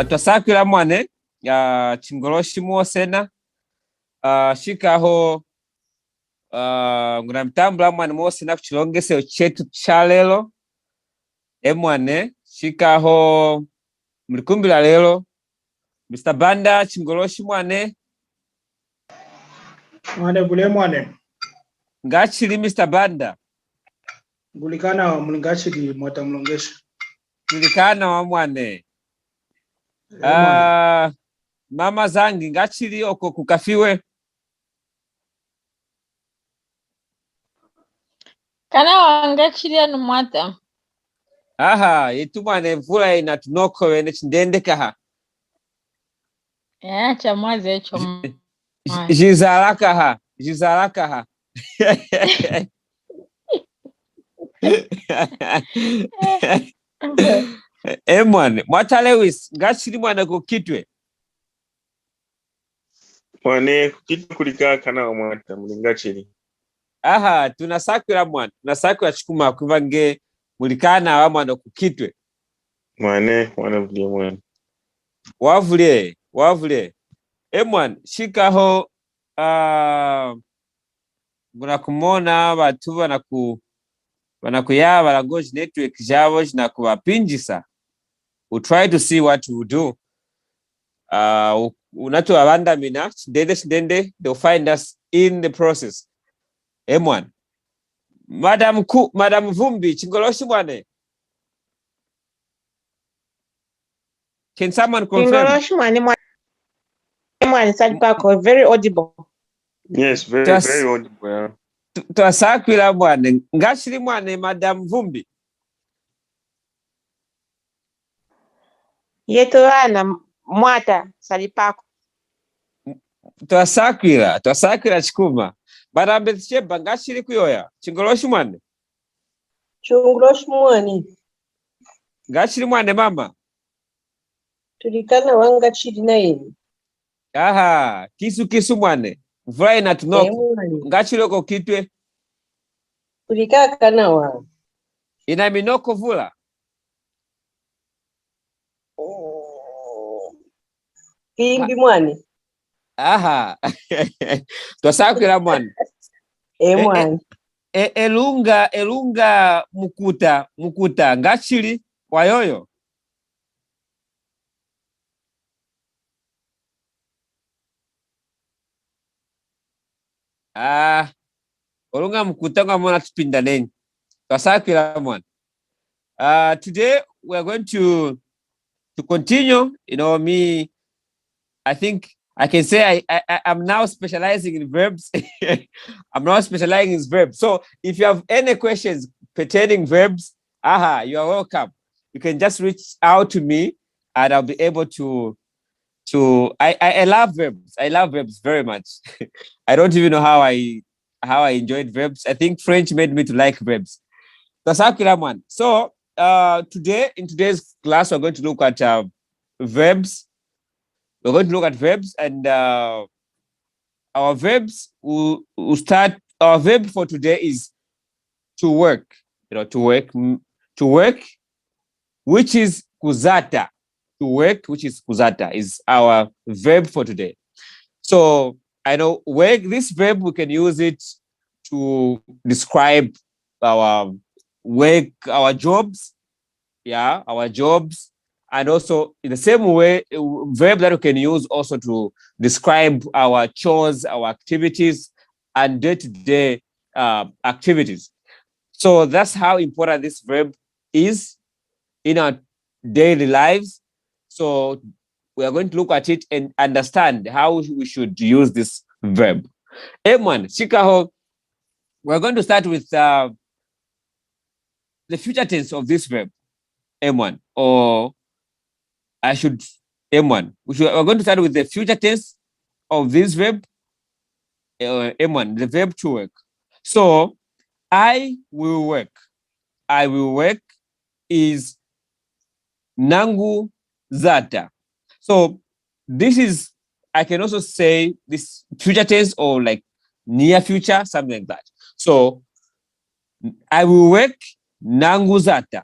Twasakira mwane chingoloshi muosena shikaho nguna mtambula mwane muosena kuchilongesero chetu cha lelo emwane shikaho mlikumbila lelo Mr. Banda chingoloshi mwane gule mwane ngachili Mr. Banda gulikana wa mlingachili mwata mlongesha tulikana wa mwane mama zangi ngachili oko kukafiwe kana wangachili anu mwata aha yetu mwane mvula inatunoko wene chindendekaha cha mwaze echo jizalakaha mwane mwata Lewis ngachili mwane kukitwe mwane kukitwe kulika kana wa mwata mlingachili aha tunasakira mwane tunasakira chikuma kuvange mulikana wa mwane kukitwe mwane vulie mwane wavule mwane shikaho nguna kumona batu banakuyaba balangoji network jabo jinakubapinjisa. We'll try to see what we do. Unatu abandamina chindende they'll find us in the process. Mwane Madam Vumbi chingoloshi mwane, can someone confirm? Chingoloshi mwane Salipako, very audible. Yes, very audible. Yeah. Twasakwila mwane ngachili mwane Madam Vumbi Yetu ana mwata Salipako. Twasakwila chikuma Madam Cheba ngachili kuyoya chingoloshi mwane chungoloshi mwane ngachili mwane mama tulikana wanga chili na yeni aha kisu mwane mvula inatunoko ngachili oko kitwe tulikaka na wa ina minoko vula kimbi mwane aha twasakwila mwane mwane elunga mukuta ngachili wayoyo olunga mukuta ngamona tupinda neni twasakwila mwane. Today we are going to continue. I think I can say I'm now specializing in verbs. I'm now specializing in verbs. So if you have any questions pertaining verbs, you are welcome. You can just reach out to me and I'll be able to I love verbs. I love verbs very much. I don't even know how I enjoyed verbs. I think French made me to like verbs. So today in today's class we're going to look at verbs. We're going to look at verbs, and our verbs will start. Our verb for today is to work. To work, which is kuzata. To work, which is kuzata, is our verb for today. So I know work. This verb we can use it to describe our work, our jobs. Yeah, our jobs. And also in the same way, a verb that we can use also to describe our chores, our activities, and day-to-day activities. So that's how important this verb is in our daily lives. So we are going to look at it and understand how we should use this verb. Emwan, Shikaho, we're going to start with the future tense of this verb, Emwan, or M1. We're going to start with the future tense of this verb, M1, the verb to work. So, I will work. I will work is nangu zata. So, this is, I can also say this future tense or like near future, something like that. So, I will work nangu zata.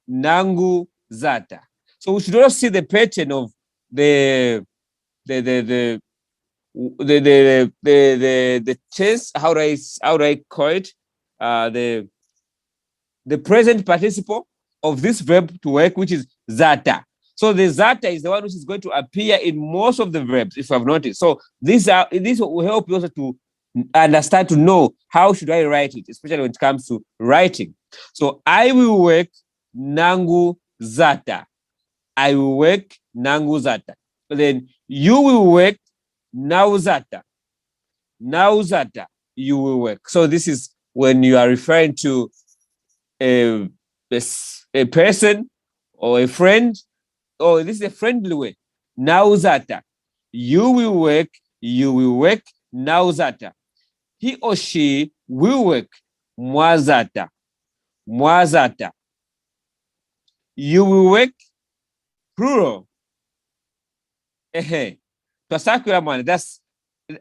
Nangu zata. So we should also see the pattern of the tense. How do I call it? The present participle of this verb to work, which is zata. So the zata is the one which is going to appear in most of the verbs, if you have noticed. So this will help you also to understand, to know how should I write it, especially when it comes to writing. So I will work nangu zata. I will work nangu zata. But then you will work nauzata. Nauzata, you will work. So this is when you are referring to a person or a friend, or this is a friendly way. Nauzata, you will work nauzata. He or she will work mwazata. Mwazata. You will work plural.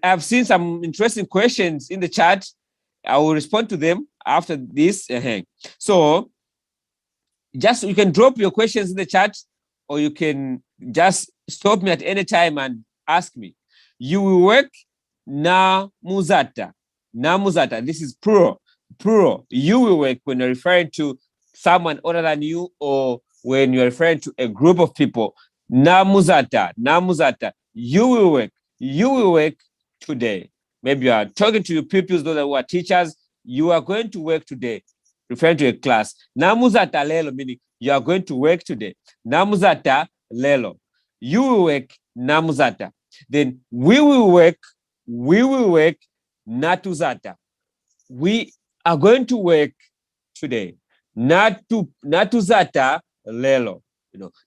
I've seen some interesting questions in the chat. I will respond to them after this. So just you can drop your questions in the chat, or you can just stop me at any time and ask me. You will work namuzata. Namuzata. This is plural. Plural. You will work when you're referring to someone other than you, or when you're referring to a group of people. Namuzata. Namuzata. You will work. You will work today. Maybe you are talking to your pupils, those who are teachers. You are going to work today, referring to a class. Namuzata lelo, meaning you are going to work today. Namuzata lelo. You will work namuzata. Then we will work natuzata. We are going to work today. Natuzata lelo.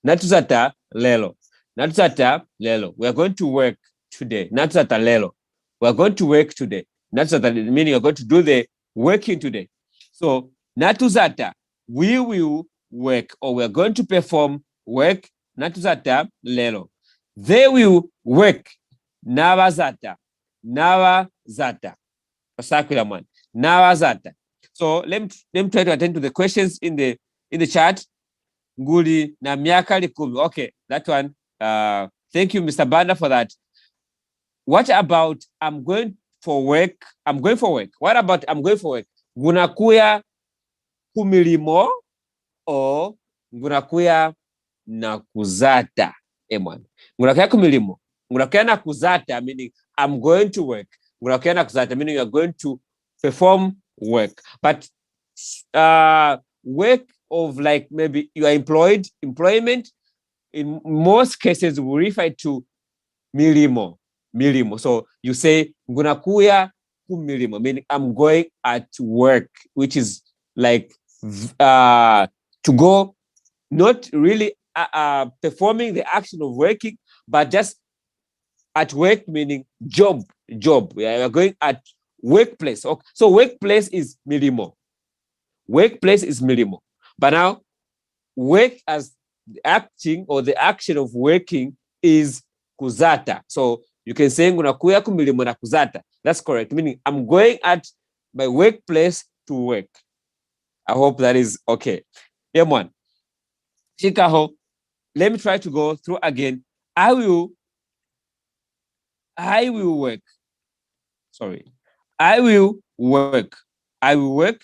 Natuzata lelo. Natuzata lelo. We are going to work today. Natuzata lelo. We are going to work today. Natuzata meaning you're going to do the working today. So natuzata, we will work, or we are going to perform work. Natuzata lelo. They will work. Navazata. Navazata. Navazata. So let me try to attend to the questions in the chat. Nguli na miaka likumi. Okay, that one. Thank you, Mr. Banda, for that. What about I'm going for work? I'm going for work. What about I'm going for work? Ngunakuya kumilimo, or ngunakuya nakuzata. Emwan. Ngunakuya kumilimo. Ngunakuya nakuzata, meaning I'm going to work. Ngunakuya nakuzata, meaning you are going to perform work. But work of like maybe you are employment, in most cases we refer to milimo. So you say ngunakuya kumilimo, meaning I'm going at work, which is like to go, not really performing the action of working, but just at work, meaning job. We are going at workplace. Okay. So workplace is milimo. Workplace is milimo. But now work as the acting or the action of working is kuzata. So you can say ngunakuya kumilimo na kuzata. That's correct. Meaning I'm going at my workplace to work. I hope that is okay. One. Shikaho. Let me try to go through again. I will work. Sorry. I will work. I will work.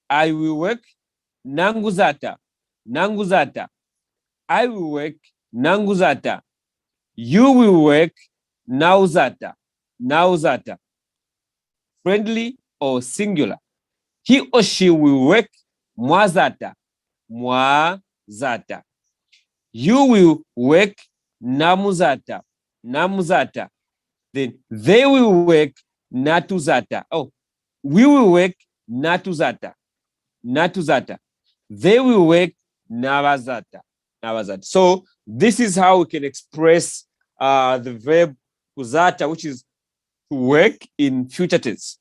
I will work. Nanguzata. Nanguzata. I will work. Nanguzata. You will work. Nauzata. Nauzata. Friendly or singular. He or she will work. Mwazata. Mwazata. You will work. Namuzata. Namuzata. Then they will work. Natuzata. Oh, we will work. Natuzata. Natuzata. They will work. Navazata. Navazata. So this is how we can express the verb kuzata, which is to work in future tense.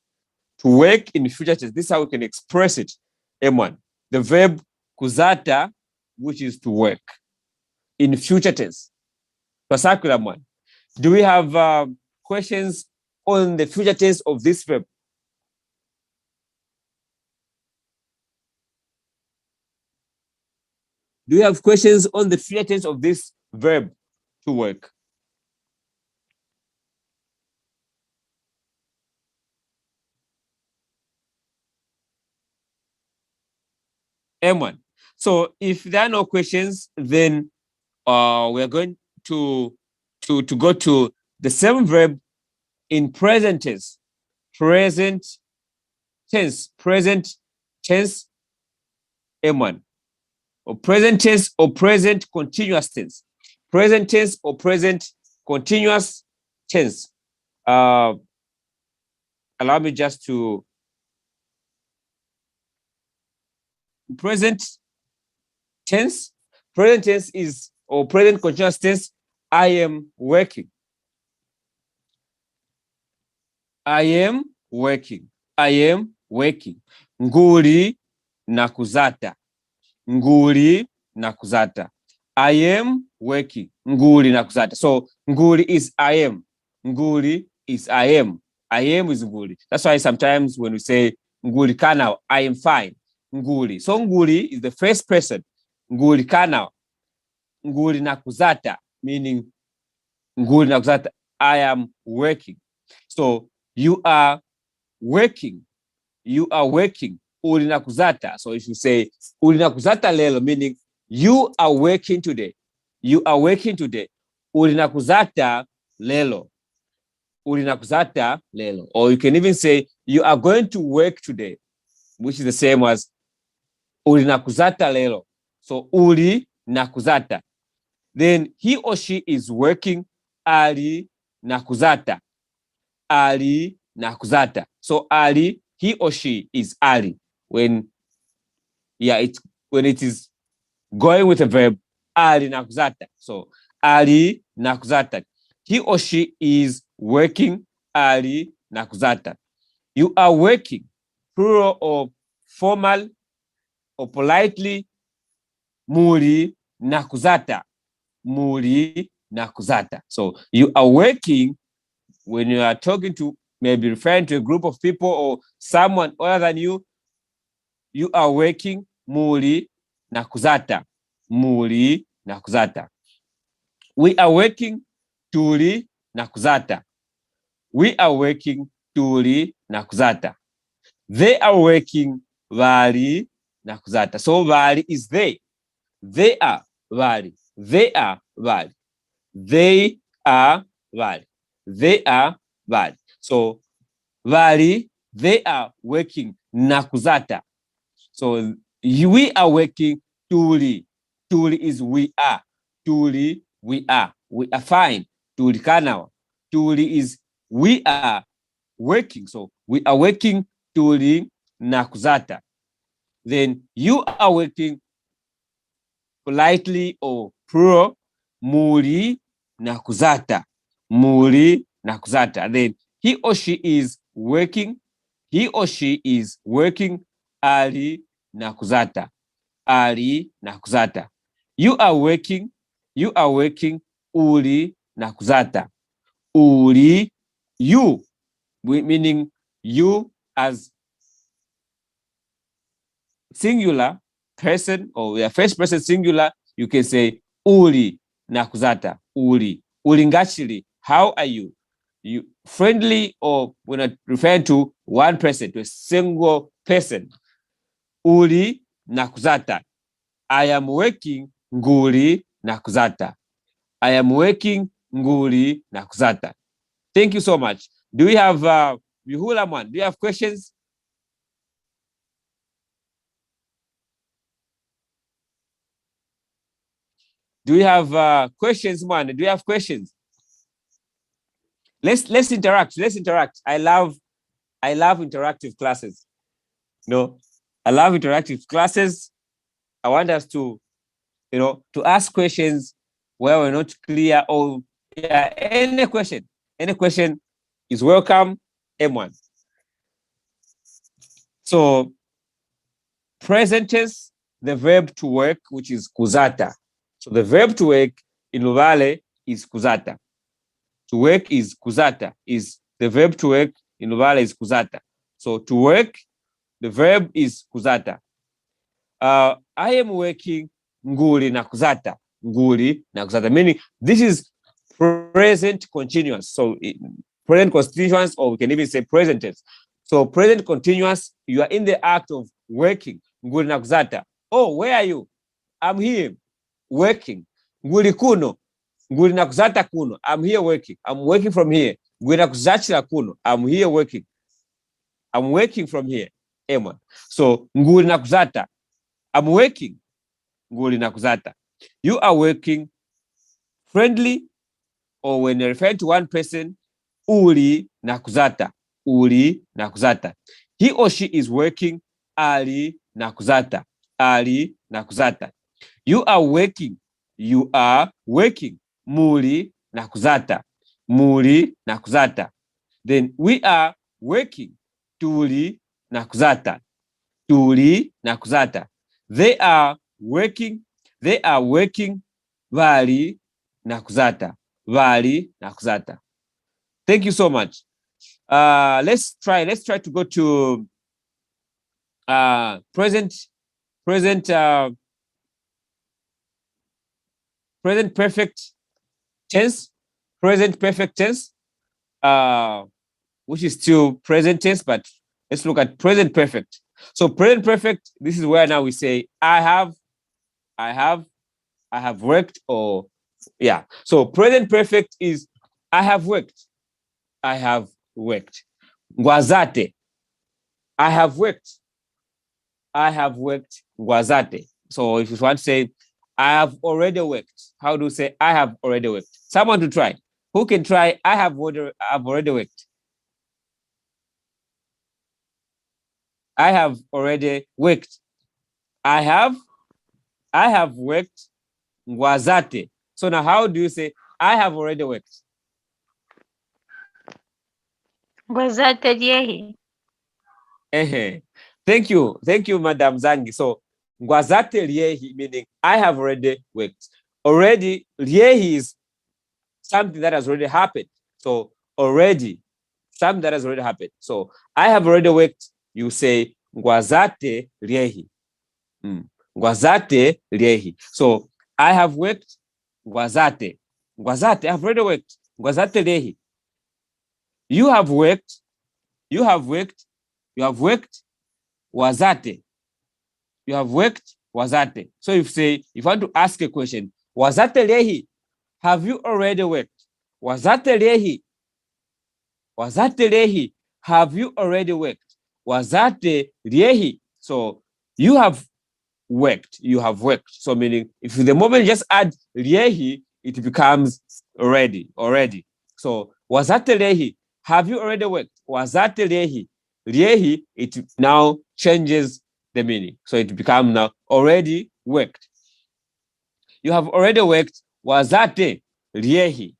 To work in future tense. This is how we can express it. M1. The verb kuzata, which is to work in future tense. Do we have questions on the future tense of this verb? Do you have questions on the future tense of this verb to work? M1. So if there are no questions, then we're going to go to the same verb in present tense. Present tense. Present tense M1. Or present tense or present continuous tense. Present tense or present continuous tense. Allow me just to present tense. Present tense is, or present continuous tense, I am working. I am working. I am working. Nguli nakuzata. Nguli nakuzata. I am working. Nguli nakuzata. So nguli is I am. Nguli is I am. I am is nguli. That's why sometimes when we say nguli kana, I am fine. Nguli. So nguli is the first person. Nguli kana. Nguli nakuzata, meaning nguli nakuzata, I am working. So you are working. You are working. Uli nakuzata. So if you say uli nakuzata lelo, meaning you are working today. You are working today. Uli nakuzata lelo. Uli nakuzata lelo. Or you can even say you are going to work today, which is the same as uli nakuzata lelo. So uli nakuzata. Then he or she is working. Ali nakuzata. Ali nakuzata. So Ali, he or she is Ali. When it is going with a verb, Ali nakuzata. So Ali nakuzata. He or she is working. Ali nakuzata. You are working, plural or formal or politely. Muri nakuzata. Muri nakuzata. So you are working when you are talking to, maybe referring to a group of people or someone other than you. You are working. Muri nakuzata. Muri nakuzata. We are working. Tuli nakuzata. We are working. Tuli nakuzata. They are working. Vari nakuzata. So vari is they. They are vari. They are vari. They are vari. They are vari. So vari, they are working. Nakuzata. So we are working. Tuli. Tuli is we are. Tuli, we are. We are fine. Tuli kanawa. Tuli is we are working. So we are working. Tuli nakuzata. Then you are working, politely or plural. Muri nakuzata. Muri nakuzata. Then he or she is working. He or she is working. Ali nakuzata. Ali nakuzata. You are working. You are working. Uli nakuzata. Uli, you, meaning you as singular person, or the first person singular, you can say uli nakuzata. Uli. Ulingachili. How are you? You friendly, or when I refer to one person, to a single person. Uli nakuzata. I am working. Nguli nakuzata. I am working. Nguli nakuzata. Thank you so much. Do we have Bihulaman? Do you have questions? Do we have questions, man? Do you have questions? Let's interact. Let's interact. I love interactive classes. No, I love interactive classes. I want us to, to ask questions where we're not clear, or any question is welcome. M1. So present tense, the verb to work, which is kuzata. So the verb to work in Luvale is kuzata. To work is kuzata. Is the verb to work in Luvale is kuzata. So to work, the verb is kuzata. I am working. nguli na kuzata. Nguli na kuzata. Meaning this is present continuous. So present continuous, or we can even say present tense. So present continuous, you are in the act of working. Nguli na kuzata. Oh, where are you? I'm here working. Nguli kuno. Nguli na kuzata kuno. I'm here working. I'm working from here. Nguli na kuzachira kuno. I'm here working. I'm working from here. Emma. So nguli na kuzata. I'm working. Nguli na kuzata. You are working friendly, or when you're referring to one person, uli na kuzata. Uli na kuzata. He or she is working, ali na kuzata. Ali na kuzata. You are working. You are working. Muli na kuzata. Muli na kuzata. Then we are working. Tuli na kuzata. Tuli na kuzata. They are working. They are working. Vali na kuzata. Vali na kuzata. Thank you so much. Let's try to go to present perfect tense. Present perfect tense, which is still present tense, but let's look at present perfect. So present perfect, this is where now we say I have worked, or yeah. So present perfect is I have worked. I have worked. Ngwazate. I have worked. I have worked. Ngwazate. So if you want to say I have already worked, how do you say I have already worked? Someone to try. Who can try I have already worked? I have already worked. I have worked. Ngwazate. So now how do you say I have already worked? Ngwazate liehi. Thank you, Madam Zangi. So ngwazate liehi, meaning I have already worked. Already, liehi is something that has already happened. So already, something that has already happened. So I have already worked. You say ngwazate liehi. Ngwazate liehi. So I have worked. Ngwazate. Ngwazate, I have already worked. Ngwazate liehi. You have worked. You have worked. You have worked. Wazate. You have worked. Wazate. So if you want to ask a question, wazate liehi, have you already worked? Wazate liehi. Wazate liehi, have you already worked? Wazate liehi. So you have worked. You have worked. So meaning if the moment you just add liehi, it becomes already. So wazate liehi, have you already worked? Wazate liehi. Liehi, it now changes the meaning. So it becomes now already worked. You have already worked. Wazate liehi.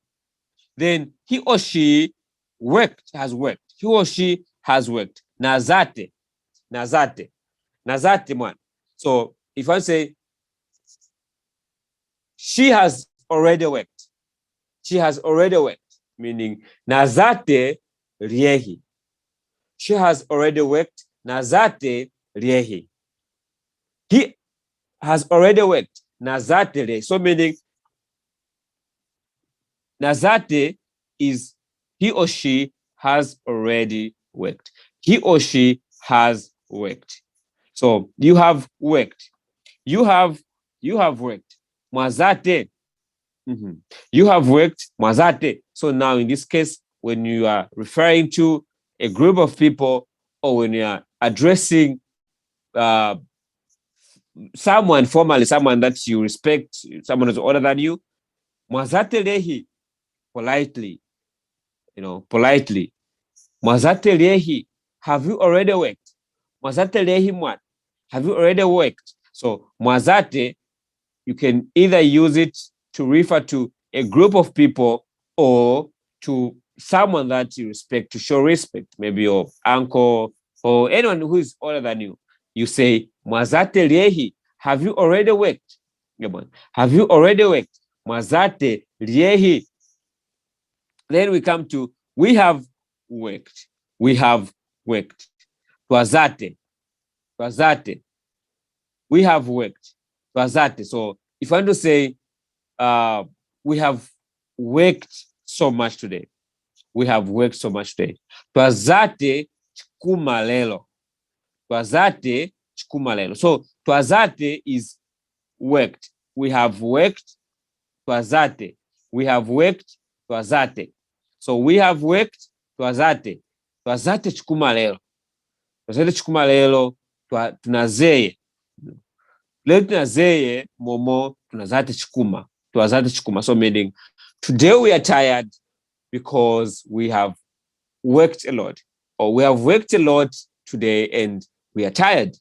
Then he or she has worked. He or she has worked. Nazate mwan. So if I say she has already worked, meaning nazate liehi. She has already worked. Nazate liehi. He has already worked. Nazate liehi. So meaning nazate is he or she has already worked. He or she has worked. So you have worked. You have worked. Mwazate. You have worked. Mwazate. So now in this case, when you are referring to a group of people, or when you are addressing someone formally, someone that you respect, someone who's older than you, mwazate lehi, politely, politely. Mwazate lehi, have you already worked? Mwazate lehi mwan, have you already worked? So mwazate, you can either use it to refer to a group of people or to someone that you respect, to show respect, maybe your uncle or anyone who is older than you. You say, mwazate liehi, have you already worked? Have you already worked? Mwazate liehi. Then we come to, we have worked. We have worked. Twazate. We have worked. twazate. So if I want to say we have worked so much today. We have worked so much today. Twazate chikuma lelo. Twazate chikuma lelo. So twazate is worked. We have worked. Twazate. We have worked. Twazate. So we have worked. Twazate. Twazate chikuma lelo. Twazate chikuma lelo. Tunazeye. Leo tunazeye momo tunazate chikuma. Twazate chikuma. So meaning today we are tired because we have worked a lot, or we have worked a lot today and we are tired.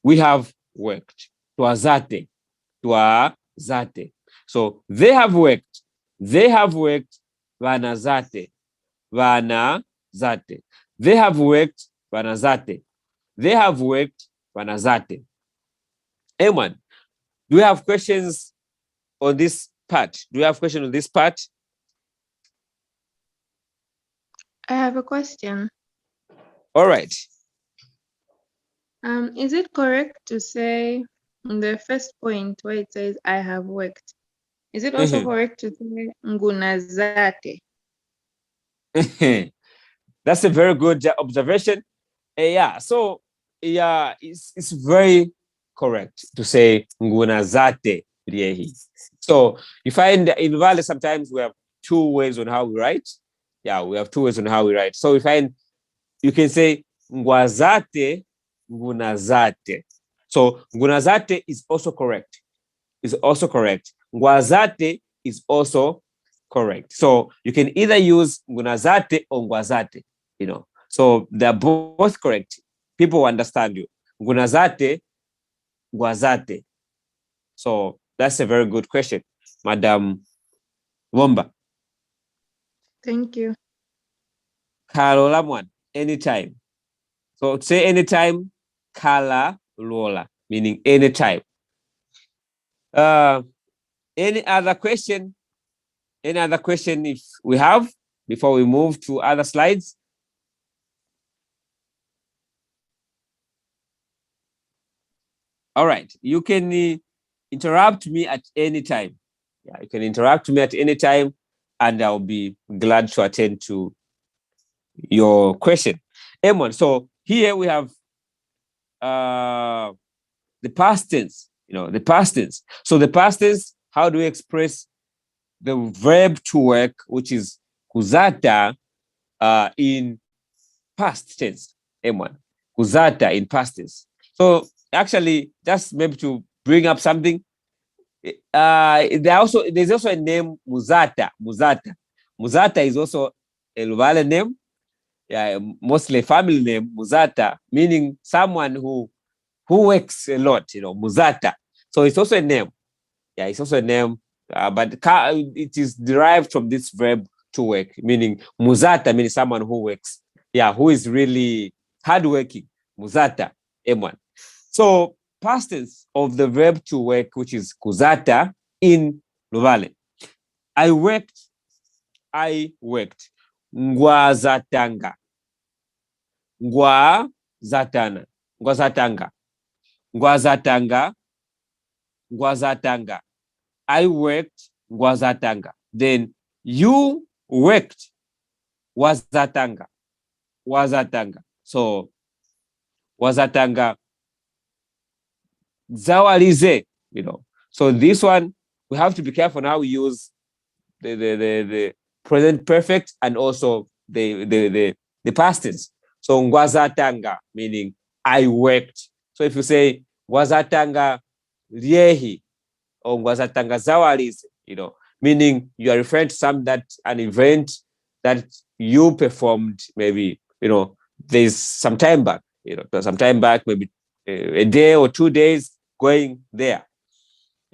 We have worked. Twazate. Twazate. So they have worked. They have worked. Vanazate. Vanazate. They have worked. Vanazate. They have worked. Vanazate. Anyone, do you have questions on this part? Do you have questions on this part? I have a question. All right. Is it correct to say in the first point where it says I have worked? Is it also correct to say ngunazate? That's a very good observation. Yeah, so yeah, it's very correct to say ngunazate riehi. So you find in Luvale sometimes we have two ways on how we write. Yeah, we have two ways on how we write. So we find you can say ngwazate, ngunazate. So ngunazate is also correct. Is also correct. Ngwazate is also correct. So you can either use ngunazate or ngwazate, you know. So they're both correct. People understand you. Ngunazate, ngwazate. So that's a very good question, Madam Womba. Thank you. Kalo lamwan, anytime. So say anytime, kala lola, meaning anytime. Any other question? Any other question if we have before we move to other slides? All right, you can interrupt me at any time. Yeah, you can interrupt me at any time and I'll be glad to attend to your question. Emon, so here we have the past tense, you know, the past tense. So the past tense, how do we express the verb to work, which is kuzata in past tense? M1, kuzata in past tense. So actually, just maybe to bring up something, there's also a name Muzata. Muzata is also a Luvale name, yeah, mostly a family name, Muzata, meaning someone who works a lot, you know, Muzata. So it's also a name. Yeah, it's also a name, but it is derived from this verb to work, meaning Muzata, meaning someone who works. Yeah, who is really hardworking. Muzata, M1. So past tense of the verb to work, which is kuzata in Luvale. I worked. Ngwazatanga. Ngwazatanga. I worked. Ngwazatanga. Then you worked. Wazatanga. So wazatanga. Zawalize, you know. So this one, we have to be careful how we use the present perfect and also the past tense. So ngwazatanga, meaning I worked. So if you say ngwazatanga riehi or ngwazatanga zawalize, you know, meaning you are referring to an event that you performed, maybe, you know, there's some time back, you know, maybe a day or 2 days going there.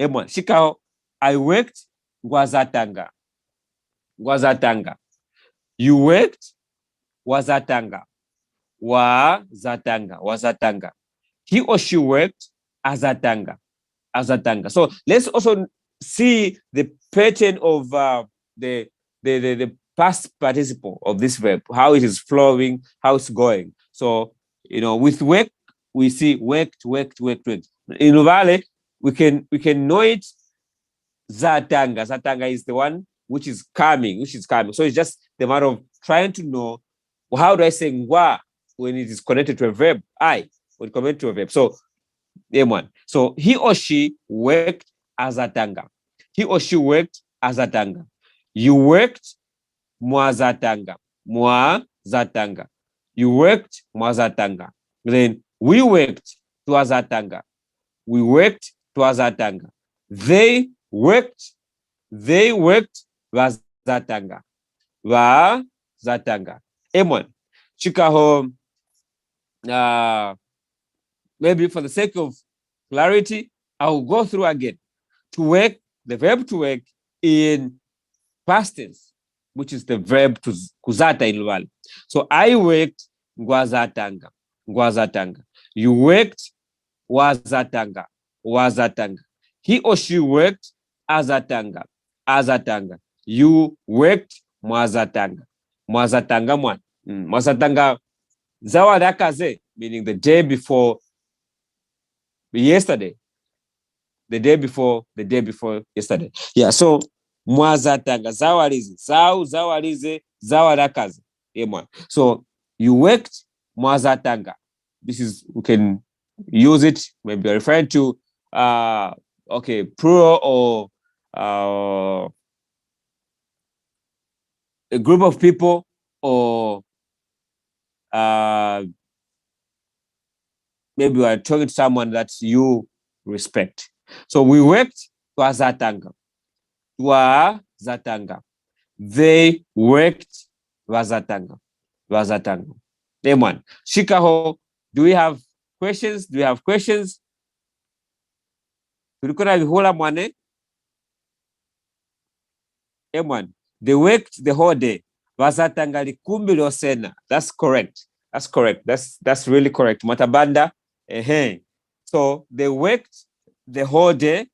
Emon, shikao, I worked ngwazatanga. You worked wazatanga. Wazatanga. He or she worked azatanga. So let's also see the pattern of the past participle of this verb, how it is flowing, how it's going. So, you know, with work, we see worked. In Luvale, we can know it zatanga. Zatanga is the one which is coming. So it's just the matter of trying to know, well, how do I say ngwa when it is connected to a verb? I when connected to a verb. So M1. So he or she worked as atanga. He or she worked as atanga. You worked mwazatanga. Mwazatanga. You worked mwazatanga. Then we worked twazatanga. We worked twazatanga. They worked wazatanga. Wazatanga. M1. Chikaho, maybe for the sake of clarity, I will go through again. To work, the verb to work in past tense, which is the verb to kuzata in Luvale. So I worked ngwazatanga. You worked wazatanga. He or she worked azatanga. You worked mwazatanga. Mwazatanga zawadakaze, meaning the day before yesterday. The day before yesterday. Yeah, so mwazatanga zawalize zawadakaze. So you worked mwazatanga. This is, we can use it maybe referring to plural or a group of people, or maybe you are talking to someone that you respect. So we worked twazatanga. They worked wazatanga. M1. Shikaho, do we have questions? Tulikona vihola mwane? M1. They worked the whole day. Wazatanga likumbi losena. That's correct. That's really correct. Matabanda. So they worked the whole day.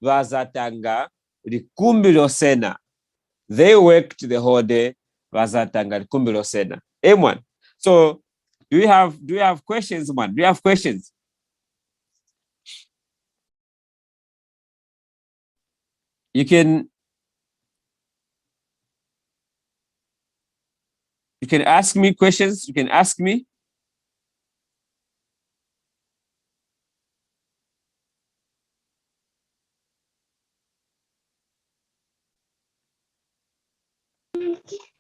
Wazatanga likumbi losena. They worked the whole day. Wazatanga likumbi losena. M1. So do you have questions, man? Do you have questions? You can ask me questions. You can ask me.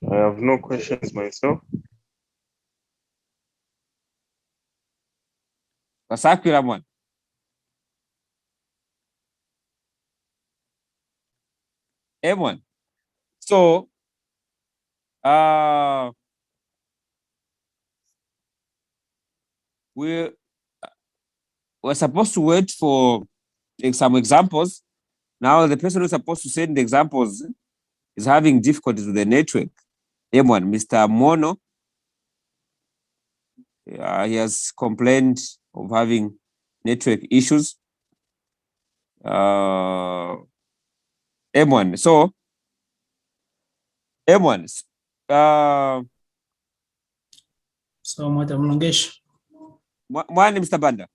I have no questions myself. Wasakira mwana. M1. So we're supposed to wait for some examples. Now the person who's supposed to send the examples is having difficulties with the network. M1, Mr. Mono, he has complained of having network issues. M1. So M1. So Madam Longesh, Mwani Mr. Banda.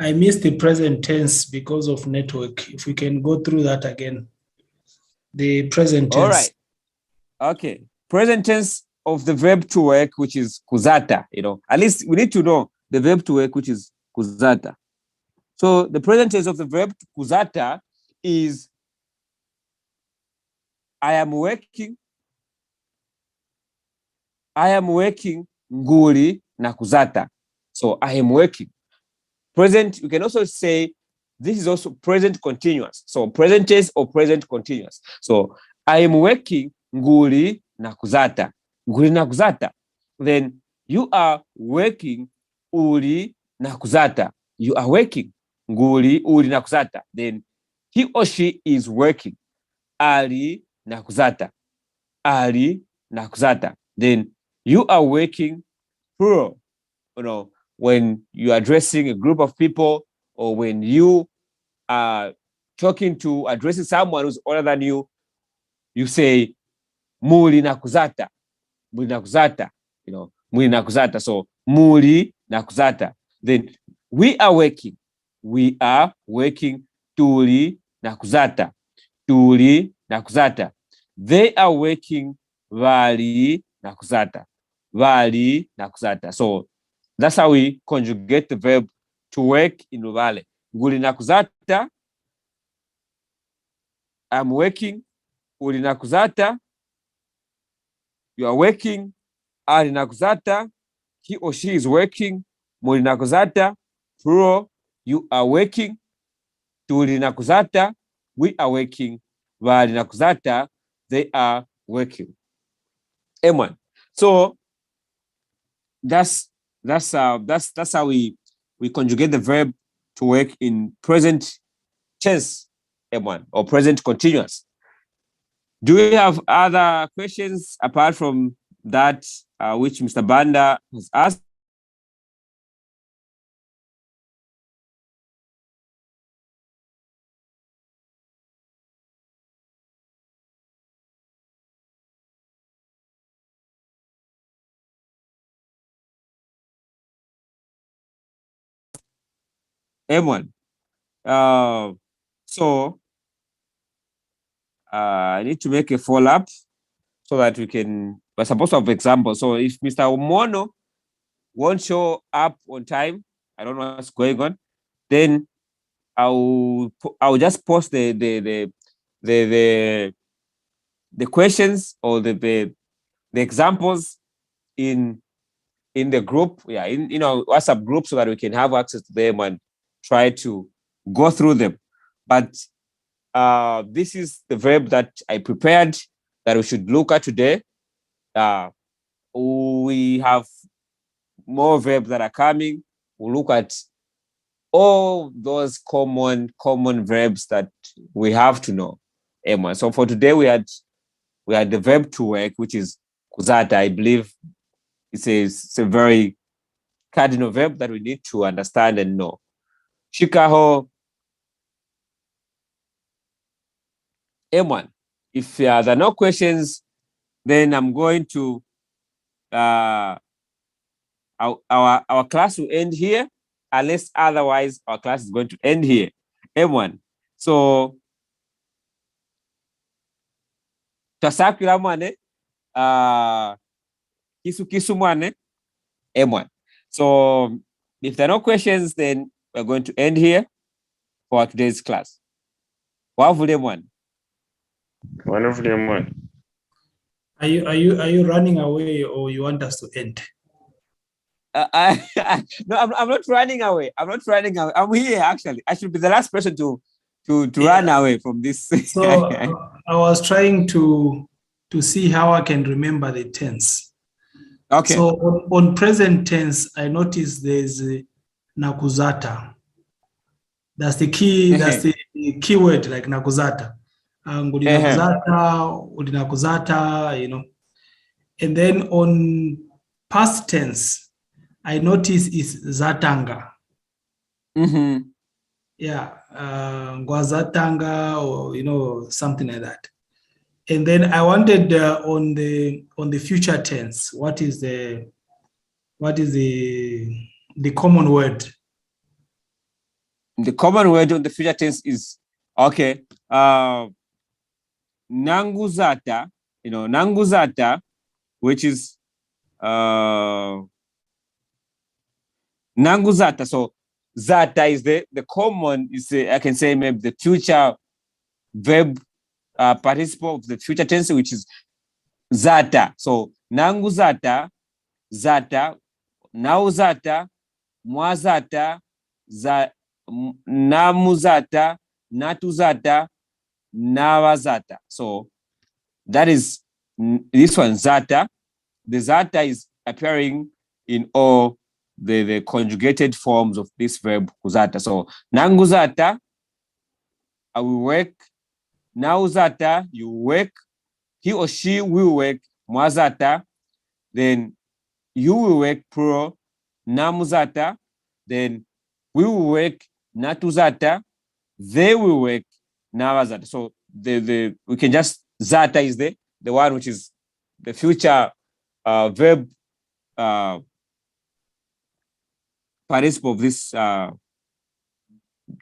I missed the present tense because of network. If we can go through that again. The present tense. All right. Okay. Present tense of the verb to work, which is kuzata, At least we need to know the verb to work, which is kuzata. So the present tense of the verb kuzata is I am working nguli na kuzata. So I am working. Present, you can also say this is also present continuous. So present tense or present continuous. So I am working nguli na kuzata. Nguli na kuzata. Then you are working uli na kuzata. You are working nguli uli na kuzata. Then he or she is working ali na kuzata. Ali na kuzata. Then you are working plural. When you are addressing a group of people, or when you are addressing someone who's older than you, you say muli na kuzata. Muli na kuzata. Muli na kuzata. So muli na kuzata. Then we are working. we are working. Tuli na kuzata. Tuli na kuzata. They are working. Vali na kuzata. Vali na kuzata. So that's how we conjugate the verb to work in Luvale. Nguli na kuzata. I'm working. Uli na kuzata. You are working. Ali na kuzata. He or she is working. Muli na kuzata. Plural. You are working. Tuli na kuzata. We are working. Vali na kuzata. They are working. M1. So that's how we conjugate the verb to work in present tense, M1, or present continuous. Do we have other questions apart from that which Mr. Banda has asked? M1. So I need to make a follow-up so that we're supposed to have examples. So if Mr. Omono won't show up on time, I don't know what's going on, then I'll just post the questions or the examples in the group, in WhatsApp group, so that we can have access to them and try to go through them. But this is the verb that I prepared that we should look at today. We have more verbs that are coming. We'll look at all those common verbs that we have to know. Emma. So for today we had the verb to work, which is kuzata. I believe it's a very cardinal verb that we need to understand and know. Shikaho. M1. If there are no questions, then I'm going to our class will end here, unless otherwise our class is going to end here. M1. So tasakira mwane kisu mwane M1. So if there are no questions, then we're going to end here for today's class. Wavule M1. Wonderful, M1. Are you running away, or you want us to end? No, I'm not running away. I'm here actually. I should be the last person to run away from this. So I was trying to see how I can remember the tense. Okay. So on present tense, I noticed there's nakuzata. That's the key. That's the key word, like nakuzata. Nguli nakuzata, uli nakuzata, And then on past tense, I noticed is zatanga. Mm-hmm. Yeah, ngwazatanga, or something like that. And then I wanted on the future tense, what is the common word? The common word on the future tense is okay. Nanguzata, nanguzata, which is nanguzata. So zata is the common, I can say maybe the future verb participle of the future tense, which is zata. So nanguzata, zata, nauzata, mwazata, namuzata, natuzata, nawazata. So that is this one, zata. The zata is appearing in all the conjugated forms of this verb kuzata. So nanguzata, I will work. Nauzata, you work. He or she will work. Mwazata, then you will work, plural. Namuzata, then we will work. Natuzata, they will work. Nawazata. So we can just, zata is the one which is the future verb participle of this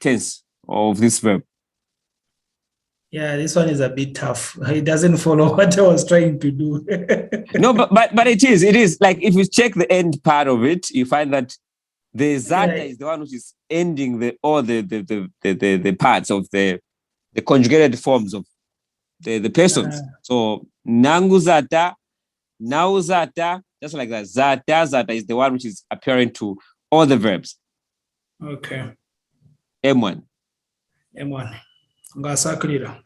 tense of this verb? Yeah, this one is a bit tough. It doesn't follow what I was trying to do. No, but it is like if you check the end part of it, you find that the zata is the one which is ending all the parts of the conjugated forms of the persons. So nangu zata, now zata, just like that. Zata is the one which is appearing to all the verbs. Okay. M1. Ngasakrira.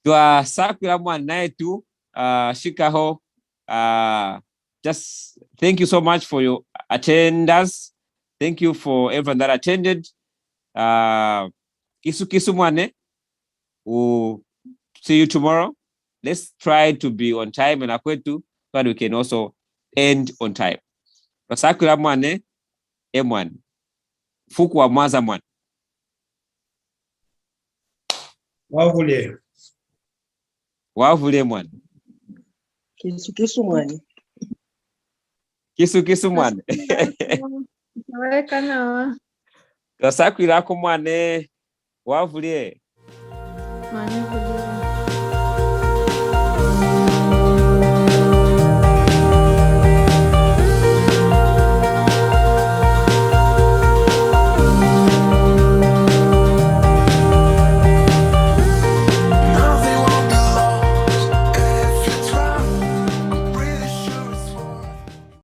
Twasakwira mwana yetu shikaho. Just thank you so much for your attendance. Thank you for everyone that attended. Kisu mwane. We'll see you tomorrow. Let's try to be on time and akwetu so that we can also end on time. Twasakwira mwane M1. Fuku wa mwaza mwana. Wavule. Wavule mwana. Kisu mwana. Kisu mwana. Waweka nawa. Twasakwira ko mwane wavule. Mwane